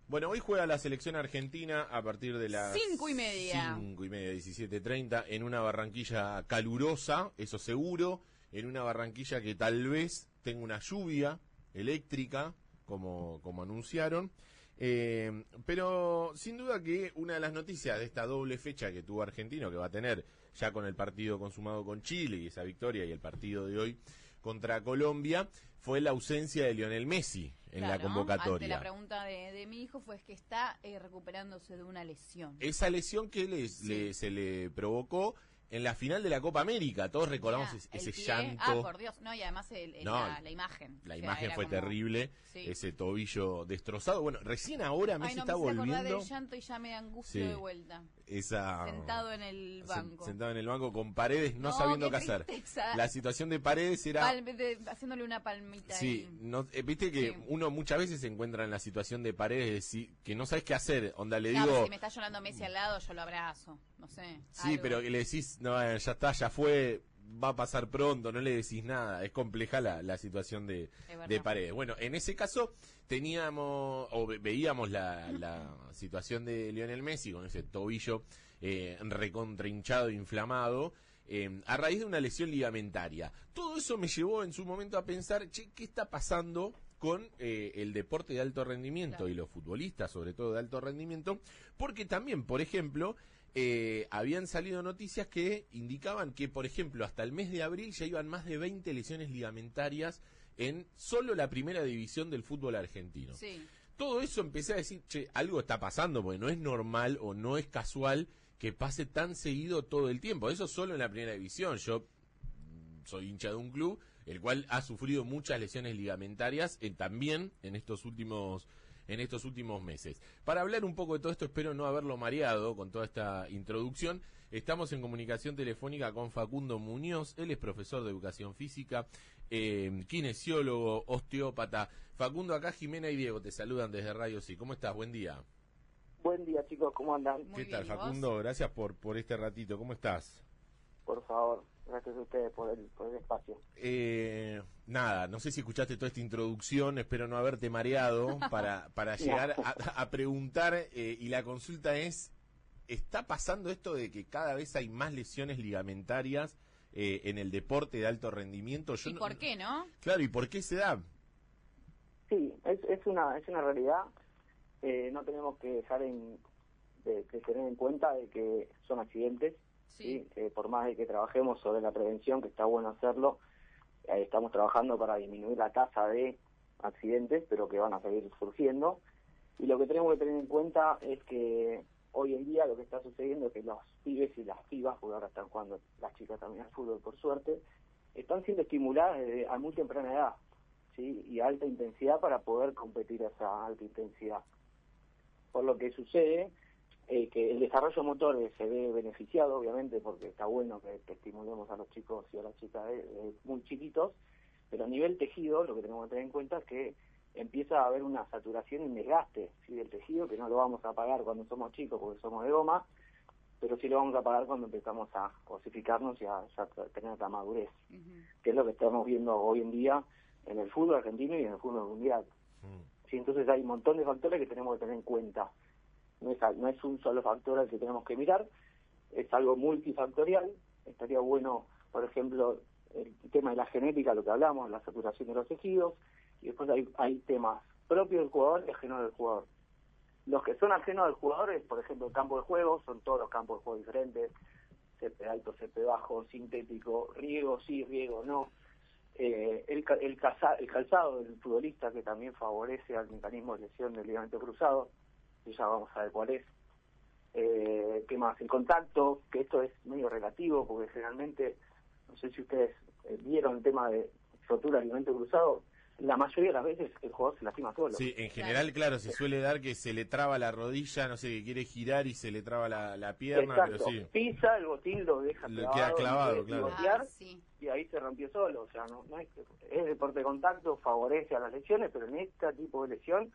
Bueno, hoy juega la selección argentina a partir de las 5:30. 5:30, 17:30, en una Barranquilla calurosa, eso seguro, en una Barranquilla que tal vez tenga una lluvia eléctrica, como anunciaron. Pero sin duda que una de las noticias de esta doble fecha que tuvo Argentino, que va a tener ya con el partido consumado con Chile y esa victoria y el partido de hoy contra Colombia, fue la ausencia de Lionel Messi en la convocatoria. Ante la pregunta de mi hijo fue que está recuperándose de una lesión. Esa lesión que se le provocó en la final de la Copa América, todos recordamos ese llanto. Ah, por Dios, no, y además la imagen. La imagen fue terrible, ese tobillo destrozado. Bueno, recién ahora Messi está volviendo. Ay, no me hice acordar del llanto y ya me da angustia de vuelta. Sentado en el banco. Sentado en el banco con Paredes, no sabiendo qué hacer. La situación de Paredes era... haciéndole una palmita. Sí, viste que uno muchas veces se encuentra en la situación de Paredes, que no sabes qué hacer. Onda, le digo... si me está llorando Messi al lado, yo lo abrazo, no sé. Sí, algo. pero le decís, no, ya está, ya fue, va a pasar pronto, no le decís nada. Es compleja la situación de Paredes. Bueno, en ese caso veíamos la situación de Lionel Messi con ese tobillo recontrahinchado, inflamado, a raíz de una lesión ligamentaria. Todo eso me llevó en su momento a pensar, ¿qué está pasando con el deporte de alto rendimiento y los futbolistas, sobre todo de alto rendimiento? Porque también, por ejemplo, habían salido noticias que indicaban que, por ejemplo, hasta el mes de abril ya iban más de 20 lesiones ligamentarias en solo la primera división del fútbol argentino. Sí. Todo eso empecé a decir, algo está pasando, porque no es normal o no es casual que pase tan seguido todo el tiempo. Eso solo en la primera división. Yo soy hincha de un club el cual ha sufrido muchas lesiones ligamentarias también en estos últimos meses. Para hablar un poco de todo esto, espero no haberlo mareado con toda esta introducción. Estamos en comunicación telefónica con Facundo Muñoz. Él es profesor de educación física, kinesiólogo, osteópata. Facundo, acá Jimena y Diego te saludan desde Radio Sí. ¿Cómo estás? Buen día. Buen día, chicos, ¿cómo andan? ¿Qué tal, Facundo? Gracias por este ratito. ¿Cómo estás? Por favor, gracias a ustedes por el espacio. Nada, no sé si escuchaste toda esta introducción, espero no haberte mareado para llegar a preguntar, y la consulta es, ¿está pasando esto de que cada vez hay más lesiones ligamentarias en el deporte de alto rendimiento? ¿Y por qué, no? Claro, ¿y por qué se da? Sí, es una realidad. No tenemos que dejar de tener en cuenta de que son accidentes. Sí. Por más de que trabajemos sobre la prevención, que está bueno hacerlo, estamos trabajando para disminuir la tasa de accidentes, pero que van a seguir surgiendo. Y lo que tenemos que tener en cuenta es que hoy en día lo que está sucediendo es que los pibes y las pibas, porque ahora están jugando las chicas también al fútbol por suerte, están siendo estimuladas desde a muy temprana edad, ¿sí? Y a alta intensidad para poder competir a esa alta intensidad. Por lo que sucede que el desarrollo motor se ve beneficiado, obviamente, porque está bueno que estimulemos a los chicos y a las chicas muy chiquitos, pero a nivel tejido lo que tenemos que tener en cuenta es que empieza a haber una saturación y un desgaste, ¿sí?, del tejido, que no lo vamos a pagar cuando somos chicos porque somos de goma, pero sí lo vamos a pagar cuando empezamos a osificarnos y a tener la madurez, que es lo que estamos viendo hoy en día en el fútbol argentino y en el fútbol mundial. Sí, entonces hay un montón de factores que tenemos que tener en cuenta. No es un solo factor al que tenemos que mirar, es algo multifactorial. Estaría bueno, por ejemplo, el tema de la genética, lo que hablamos, la saturación de los tejidos, y después hay temas propios del jugador y ajenos del jugador. Los que son ajenos del jugador es, por ejemplo, el campo de juego, son todos los campos de juego diferentes, césped alto, césped bajo, sintético, riego sí, riego no. El calzado del futbolista, que también favorece al mecanismo de lesión del ligamento cruzado, y ya vamos a ver cuál es. ¿Qué más? El contacto, que esto es medio relativo, porque generalmente, no sé si ustedes vieron el tema de rotura del ligamento cruzado, la mayoría de las veces el jugador se lastima solo. Sí, en general, claro, se suele dar que se le traba la rodilla, no sé, que quiere girar y se le traba la pierna. Exacto. Pero sí. Pisa, el botín lo deja clavado. Queda clavado, claro. Y ahí se rompió solo. O sea, no es deporte de contacto, favorece a las lesiones, pero en este tipo de lesión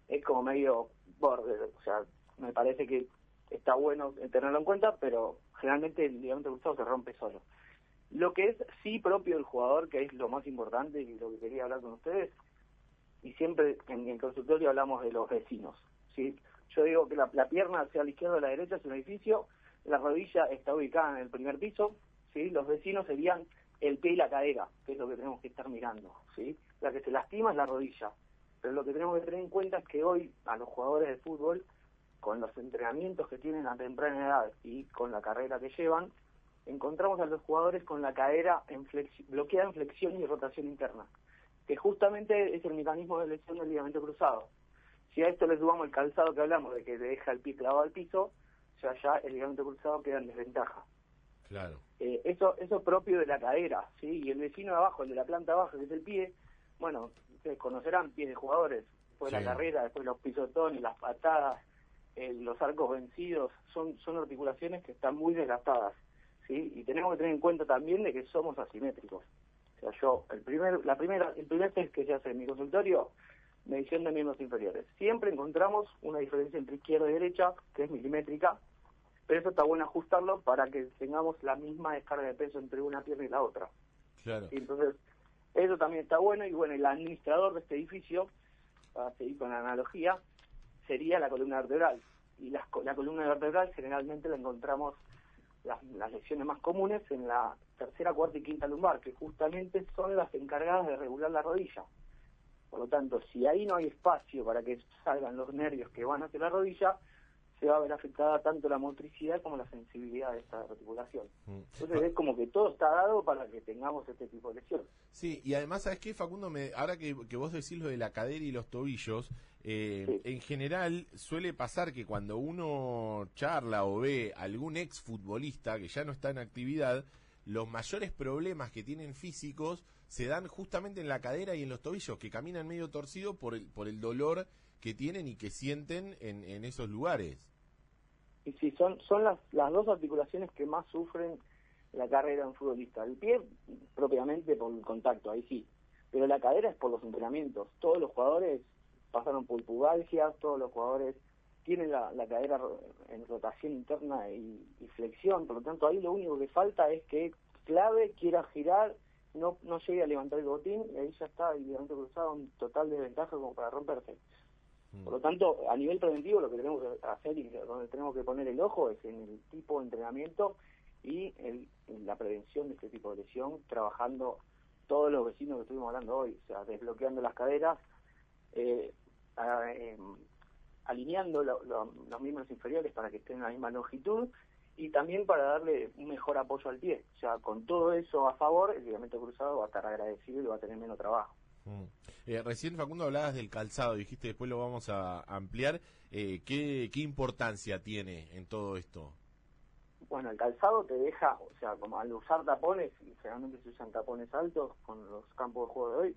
es como medio borde. O sea, me parece que está bueno tenerlo en cuenta, pero generalmente el ligamento cruzado se rompe solo. Lo que es sí propio del jugador, que es lo más importante y lo que quería hablar con ustedes, y siempre en el consultorio hablamos de los vecinos, ¿sí? Yo digo que la pierna hacia la izquierda o la derecha es un edificio, la rodilla está ubicada en el primer piso, ¿sí? Los vecinos serían el pie y la cadera, que es lo que tenemos que estar mirando, ¿sí? La que se lastima es la rodilla, pero lo que tenemos que tener en cuenta es que hoy a los jugadores de fútbol, con los entrenamientos que tienen a temprana edad y con la carrera que llevan, encontramos a los jugadores con la cadera bloqueada en flexión y rotación interna, que justamente es el mecanismo de lesión del ligamento cruzado. Si a esto le sumamos el calzado que hablamos, de que te deja el pie clavado al piso, ya el ligamento cruzado queda en desventaja. Claro. Eso propio de la cadera, ¿sí? Y el vecino de abajo, el de la planta baja, que es el pie, bueno, ustedes conocerán pies de jugadores, después la carrera, después los pisotones, las patadas, los arcos vencidos, son articulaciones que están muy desgastadas, ¿sí? Y tenemos que tener en cuenta también de que somos asimétricos. O sea, el primer test que se hace en mi consultorio, medición de miembros inferiores. Siempre encontramos una diferencia entre izquierda y derecha, que es milimétrica, pero eso está bueno ajustarlo para que tengamos la misma descarga de peso entre una pierna y la otra. Claro. Y entonces, eso también está bueno, y bueno, el administrador de este edificio, para seguir con la analogía, sería la columna vertebral. Y la columna vertebral generalmente la encontramos, las lesiones más comunes, en la tercera, cuarta y quinta lumbar, que justamente son las encargadas de regular la rodilla. Por lo tanto, si ahí no hay espacio para que salgan los nervios que van hacia la rodilla, se va a ver afectada tanto la motricidad como la sensibilidad de esta articulación. Entonces es como que todo está dado para que tengamos este tipo de lesión. Sí, y además, ¿sabes qué, Facundo? Ahora que vos decís lo de la cadera y los tobillos, sí. En general suele pasar que cuando uno charla o ve a algún exfutbolista que ya no está en actividad, los mayores problemas que tienen físicos se dan justamente en la cadera y en los tobillos, que caminan medio torcido por el dolor que tienen y que sienten en esos lugares. Y sí, son las dos articulaciones que más sufren la carrera de un futbolista. El pie, propiamente por el contacto, ahí sí. Pero la cadera es por los entrenamientos. Todos los jugadores pasaron por pubalgias, todos los jugadores tienen la cadera en rotación interna y flexión. Por lo tanto, ahí lo único que falta es que clave quiera girar, no llegue a levantar el botín, y ahí ya está el ligamento cruzado en total desventaja como para romperse. Por lo tanto, a nivel preventivo, lo que tenemos que hacer y donde tenemos que poner el ojo es en el tipo de entrenamiento y en la prevención de este tipo de lesión, trabajando todos los vecinos que estuvimos hablando hoy, o sea, desbloqueando las caderas, alineando los miembros inferiores para que estén en la misma longitud y también para darle un mejor apoyo al pie. O sea, con todo eso a favor, el ligamento cruzado va a estar agradecido y va a tener menos trabajo. Recién, Facundo, hablabas del calzado, dijiste, después lo vamos a ampliar. ¿Qué importancia tiene en todo esto? Bueno, el calzado te deja, o sea, como al usar tapones, y generalmente se usan tapones altos con los campos de juego de hoy,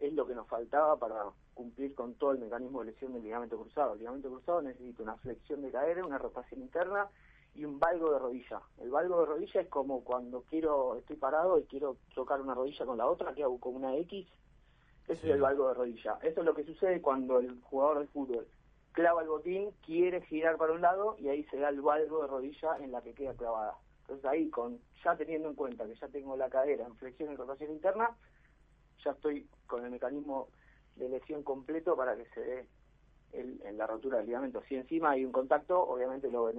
es lo que nos faltaba para cumplir con todo el mecanismo de lesión del ligamento cruzado. El ligamento cruzado necesita una flexión de cadera, una rotación interna y un valgo de rodilla. El valgo de rodilla es como cuando estoy parado y quiero chocar una rodilla con la otra, que hago con una X. Ese es el valgo de rodilla. Eso es lo que sucede cuando el jugador de fútbol clava el botín, quiere girar para un lado y ahí se da el valgo de rodilla en la que queda clavada. Entonces ahí, ya teniendo en cuenta que ya tengo la cadera en flexión y rotación interna, ya estoy con el mecanismo de lesión completo para que se dé en la rotura del ligamento. Si encima hay un contacto, obviamente lo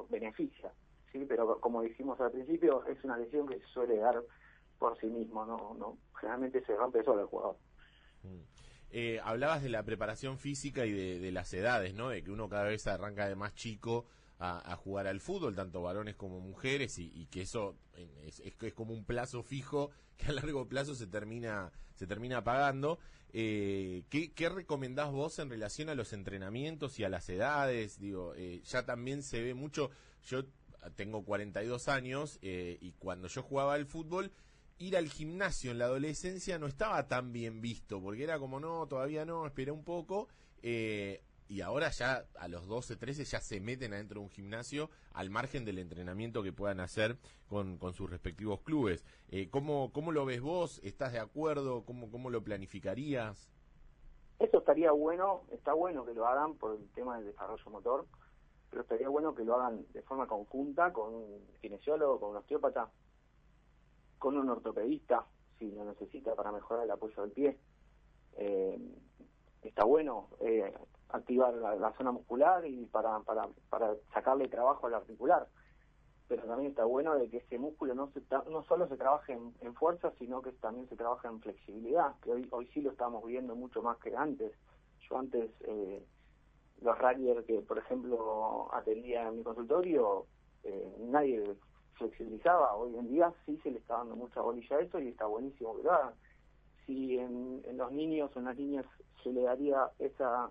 beneficia, ¿sí? Pero como dijimos al principio, es una lesión que se suele dar por sí mismo, no generalmente se rompe solo el jugador. Hablabas de la preparación física y de las edades, ¿no? De que uno cada vez arranca de más chico a jugar al fútbol, tanto varones como mujeres, y que eso es como un plazo fijo que a largo plazo se termina pagando. ¿Qué recomendás vos en relación a los entrenamientos y a las edades? Digo, ya también se ve mucho. Yo tengo 42 años y cuando yo jugaba al fútbol, ir al gimnasio en la adolescencia no estaba tan bien visto, porque era como, no, todavía no, esperé un poco, y ahora ya a los 12, 13 ya se meten adentro de un gimnasio al margen del entrenamiento que puedan hacer con sus respectivos clubes. ¿Cómo lo ves vos? ¿Estás de acuerdo? ¿Cómo lo planificarías? Eso estaría bueno, está bueno que lo hagan por el tema del desarrollo motor, pero estaría bueno que lo hagan de forma conjunta con un kinesiólogo, con un osteópata, con un ortopedista, si lo necesita para mejorar el apoyo del pie. está bueno activar la zona muscular y para sacarle trabajo al articular, pero también está bueno de que ese músculo no solo se trabaje en fuerza, sino que también se trabaja en flexibilidad, que hoy sí lo estamos viendo mucho más que antes. Yo antes, los runners que, por ejemplo, atendía en mi consultorio, nadie flexibilizaba. Hoy en día sí se le está dando mucha bolilla a eso y está buenísimo que lo hagan. Si en los niños o en las niñas se le daría esa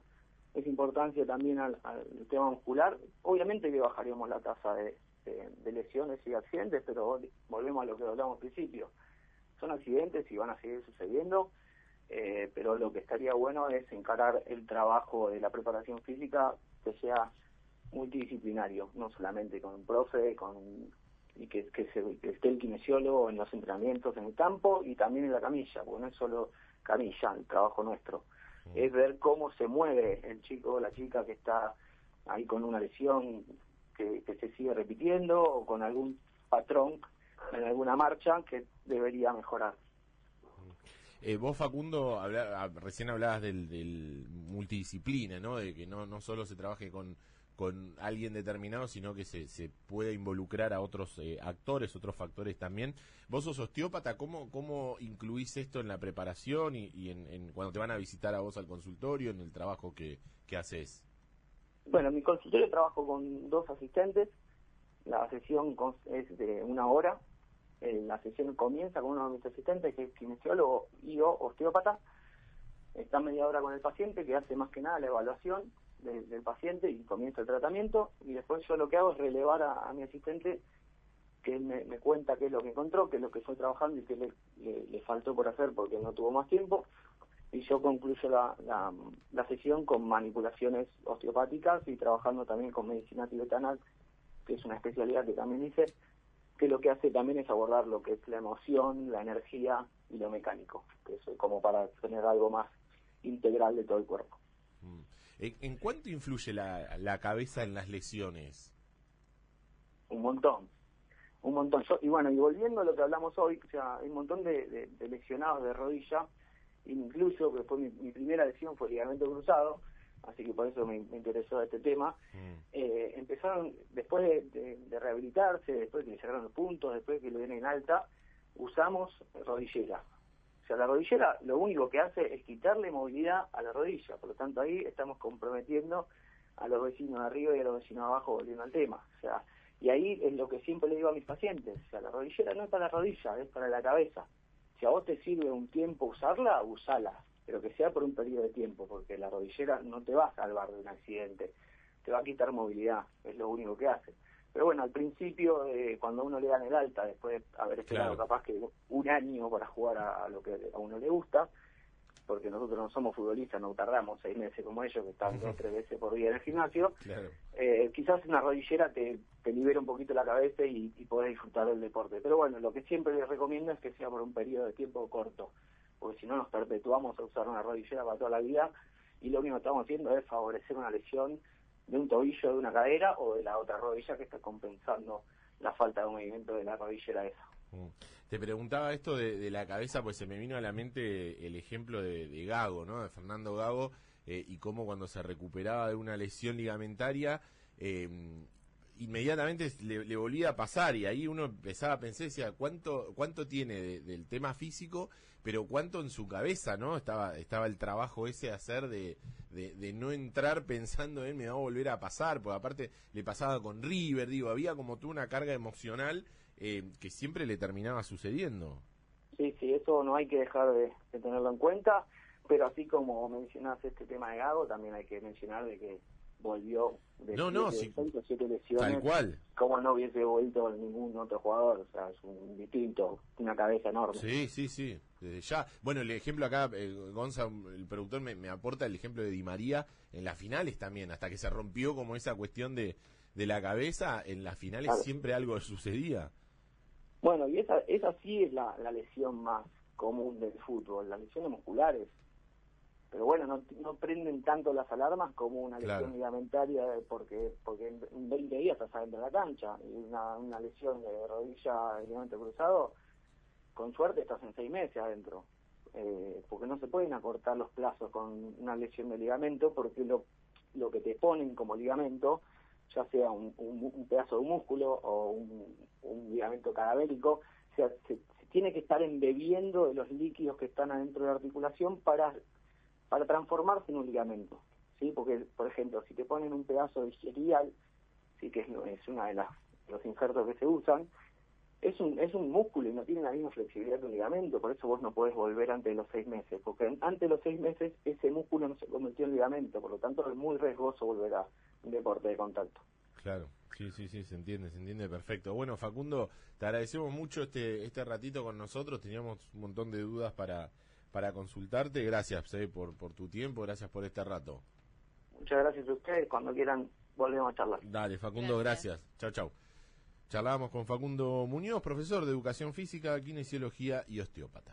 importancia también al tema muscular, obviamente que bajaríamos la tasa de lesiones y accidentes, pero volvemos a lo que hablamos al principio. Son accidentes y van a seguir sucediendo, pero lo que estaría bueno es encarar el trabajo de la preparación física que sea multidisciplinario, no solamente con un profe, y que esté el kinesiólogo en los entrenamientos en el campo y también en la camilla, porque no es solo camilla el trabajo nuestro, es ver cómo se mueve el chico o la chica que está ahí con una lesión que se sigue repitiendo o con algún patrón en alguna marcha que debería mejorar. Vos, Facundo, recién hablabas del multidisciplina, ¿no? De que no solo se trabaje con alguien determinado, sino que se pueda involucrar a otros actores, otros factores también. Vos sos osteópata, ¿cómo incluís esto en la preparación y en cuando te van a visitar a vos al consultorio, en el trabajo que haces? Bueno, en mi consultorio trabajo con 2 asistentes. La sesión es de 1 hora. La sesión comienza con uno de mis asistentes, que es kinesiólogo y yo, osteópata. Está media hora con el paciente, que hace más que nada la evaluación del paciente y comienza el tratamiento. Y después yo lo que hago es relevar a mi asistente, que él me cuenta qué es lo que encontró, qué es lo que fue trabajando y qué le faltó por hacer porque no tuvo más tiempo. Y yo concluyo la sesión con manipulaciones osteopáticas y trabajando también con medicina tibetana, que es una especialidad que también hice, que lo que hace también es abordar lo que es la emoción, la energía y lo mecánico, que es como para tener algo más integral de todo el cuerpo. ¿En cuánto influye la cabeza en las lesiones? Un montón. Y volviendo a lo que hablamos hoy, o sea, hay un montón de lesionados de rodilla, incluso que fue mi primera lesión fue ligamento cruzado, así que por eso me interesó este tema. Empezaron, después de rehabilitarse, después de que le cerraron los puntos, después de que lo dieron en alta, usamos rodillera. O sea, la rodillera lo único que hace es quitarle movilidad a la rodilla, por lo tanto ahí estamos comprometiendo a los vecinos de arriba y a los vecinos de abajo, volviendo al tema. O sea, y ahí es lo que siempre le digo a mis pacientes, o sea, la rodillera no es para la rodilla, es para la cabeza. Si a vos te sirve un tiempo usarla, usala, pero que sea por un periodo de tiempo, porque la rodillera no te va a salvar de un accidente, te va a quitar movilidad, es lo único que hace. Pero bueno, al principio, cuando uno le dan el alta, después de haber esperado capaz que 1 año para jugar a lo que a uno le gusta, porque nosotros no somos futbolistas, no tardamos 6 meses como ellos, que están 2 o 3 veces por día en el gimnasio, quizás una rodillera te libera un poquito la cabeza y podés disfrutar del deporte. Pero bueno, lo que siempre les recomiendo es que sea por un periodo de tiempo corto, porque si no nos perpetuamos a usar una rodillera para toda la vida y lo único que estamos haciendo es favorecer una lesión de un tobillo, de una cadera o de la otra rodilla que está compensando la falta de movimiento de la rodillera esa. Te preguntaba esto de la cabeza, pues se me vino a la mente el ejemplo de Gago, ¿no? De Fernando Gago, y cómo cuando se recuperaba de una lesión ligamentaria, inmediatamente le volvía a pasar, y ahí uno empezaba a pensar, decía, ¿cuánto tiene del tema físico, pero cuánto en su cabeza, ¿no? Estaba el trabajo ese de hacer de no entrar pensando en me va a volver a pasar, porque aparte le pasaba con River, digo, había como toda una carga emocional que siempre le terminaba sucediendo. Sí, eso no hay que dejar de tenerlo en cuenta, pero así como mencionás este tema de Gago, también hay que mencionar de que volvió de 7 lesiones, tal cual, como no hubiese vuelto ningún otro jugador, o sea, es un distinto, una cabeza enorme. Sí, desde ya. Bueno, el ejemplo acá, Gonza, el productor me aporta el ejemplo de Di María en las finales también, hasta que se rompió como esa cuestión de la cabeza, en las finales siempre algo sucedía. Bueno, y esa sí es la lesión más común del fútbol, las lesiones musculares. Pero bueno, no prenden tanto las alarmas como una lesión ligamentaria, porque en 20 días estás adentro de la cancha. Y una lesión de rodilla, ligamento cruzado, con suerte estás en 6 meses adentro. porque no se pueden acortar los plazos con una lesión de ligamento, porque lo que te ponen como ligamento, ya sea un pedazo de músculo o un ligamento cadavérico, se tiene que estar embebiendo de los líquidos que están adentro de la articulación para transformarse en un ligamento, ¿sí? Porque, por ejemplo, si te ponen un pedazo de isquiotibial, sí, que es una de los injertos que se usan, es un músculo y no tiene la misma flexibilidad que un ligamento, por eso vos no podés volver antes de los 6 meses, porque antes de los 6 meses ese músculo no se convirtió en ligamento, por lo tanto es muy riesgoso volver a un deporte de contacto. Claro, sí, se entiende perfecto. Bueno, Facundo, te agradecemos mucho este ratito con nosotros, teníamos un montón de dudas para consultarte, gracias por tu tiempo, gracias por este rato. Muchas gracias a ustedes, cuando quieran volvemos a charlar. Dale, Facundo, gracias. Chau. Charlábamos con Facundo Muñoz, profesor de Educación Física, Kinesiología y osteópata.